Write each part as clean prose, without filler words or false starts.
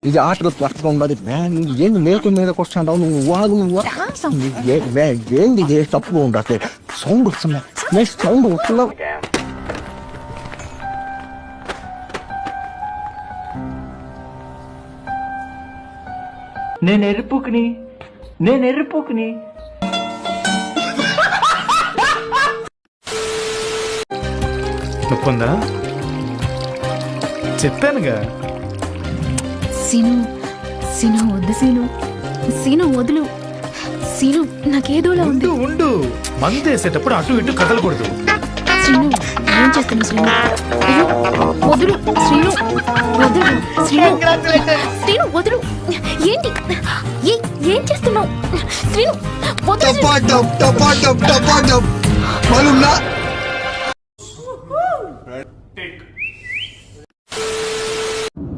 ఇది ఆటలు పట్టుగా ఉన్నది ఏంది మేకు మీదకి వస్తావు నువ్వు వాగు నువ్వు ఏంది ఇది తప్పుగా ఉండట్లే సౌండ్ వస్తున్నా సౌండ్ వస్తున్నావు. నేను ఎరుపుకుని నొప్పుందా చెప్పానుగా. సీను వద్దు సీను వదులు సీను నాకేదోలా ఉంది. ఉండు మందు వేసేటప్పుడు అటు ఇటు కదలకూడదు. శ్రీను ఏం చేస్తున్నావు శ్రీను? అయ్యో వదులు శ్రీను వదులు ఏంటి ఏం చేస్తున్నావు శ్రీను?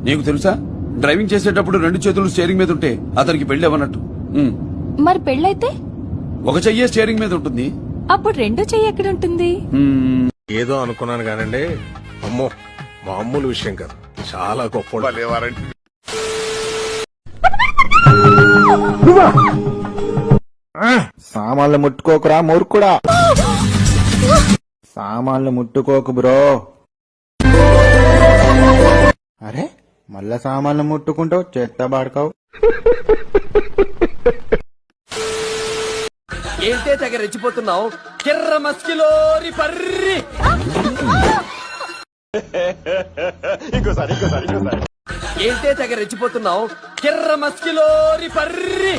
నీకు తెలుసా డ్రైవింగ్ చేసేటప్పుడు 2 చేతులు స్టీరింగ్ మీద ఉంటే అతనికి పెళ్లి అవ్వనట్టు. మరి పెళ్ళైతే ఒక చెయ్యే స్టీరింగ్ మీద ఉంటుంది. అప్పుడు 2 చెయ్యి ఎక్కడ ఉంటుంది? ఏదో అనుకున్నాను కానండి, అమ్మో మామూలు విషయం కాదు, చాలా గొప్ప. సామాన్లు ముట్టుకోకురా మూర్ఖుడా, సామాన్లు ముట్టుకోకు బ్రో. అరే మళ్ళా సామాన్లు ముట్టుకుంటావు, చెత్త బాడకావు. ఏంటే తెగ రెచ్చిపోతున్నావు? కిర్ర మస్కిలోరి పర్రి. ఏంటే తెగ రెచ్చిపోతున్నావు? కిర్ర మస్కిలోరి పర్రి.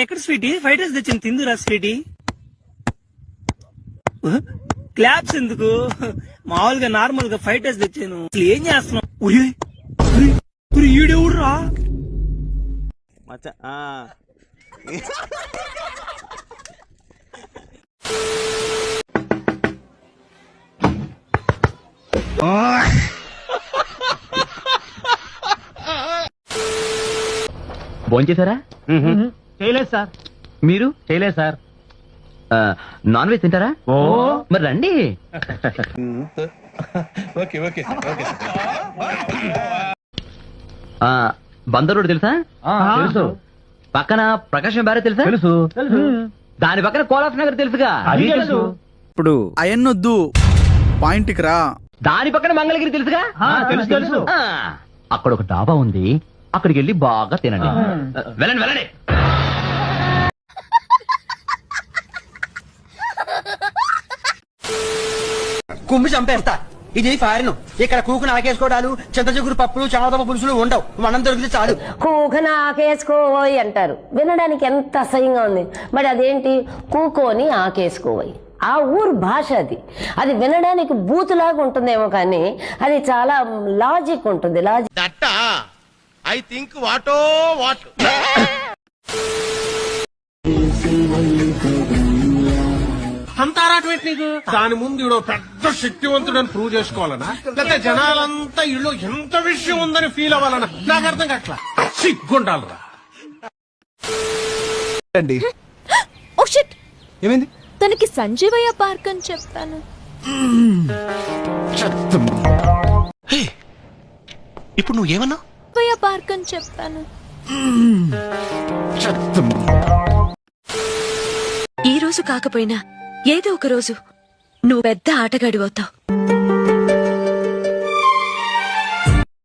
ఎక్కడ స్వీటీ ఫ్రైడ్ రైస్ తెచ్చింది తిందురా స్వీటీ. క్లాప్స్ ఎందుకు, మామూలుగా నార్మల్ గా ఫ్రైడ్ రైస్ తెచ్చాను. అసలు ఏం చేస్తున్నావు? ఈడెవడురా భోంచేశారా? చేయలేదు సార్. మీరు చేయలేదు సార్. నాన్ వెజ్ తింటారా? మరి రండి. బందర్ రోడ్ తెలుసా? తెలుసు. పక్కన ప్రకాశం బ్యారేజ్ తెలుసా? తెలుసు. దాని పక్కన కోలాఫ్ నగర్ తెలుసుగా? అది తెలుసు. ఇప్పుడు అయన్నొద్దు, పాయింట్కి రా. దాని పక్కన మంగళగిరి తెలుసుగా? తెలుసు తెలుసు. అక్కడ ఒక డాబా ఉంది, అక్కడికి వెళ్ళి బాగా తినండి. వెళ్ళండి వెళ్ళండి. కుమ్మి చంపేస్తా. ఇది ఫారిన్. ఇక్కడ కూకు నాకేసుకోవడాలు, చింతచిగురు పప్పులు, చామదుంప పులుసులు ఉండవు. మనం దొరికితే చాలు. కూకని ఆకేసుకోవోయి అంటారు, వినడానికి ఎంత అసహ్యంగా ఉంది. మరి అదేంటి కూకోని ఆకేసుకోవోయి? ఆ ఊరు భాష అది. అది వినడానికి బూతులాగా ఉంటుందేమో కానీ అది చాలా లాజిక్ ఉంటుంది. లాజిక్ ఐ థింక్ వాటో వాట్. అంతారాటమేంటి నీకు? దాని ముందు ఈడో పెద్ద శక్తివంతుడని ప్రూవ్ చేసుకోవాలనా, లేకపోతే జనాలంతా ఇళ్ళు ఎంత విషయం ఉందని ఫీల్ అవ్వాలనా? నాకు అర్థం కాట్లా. సిగ్గుండాలరా. ఏమైంది? తనకి సంజీవయ్య పార్క్ అని చెప్పాను. ఇప్పుడు నువ్వేమన్నా? పార్క్ అని చెప్పాను. ఈ రోజు కాకపోయినా ఏదో ఒక రోజు నువ్వు పెద్ద ఆటగాడి అవుతావు.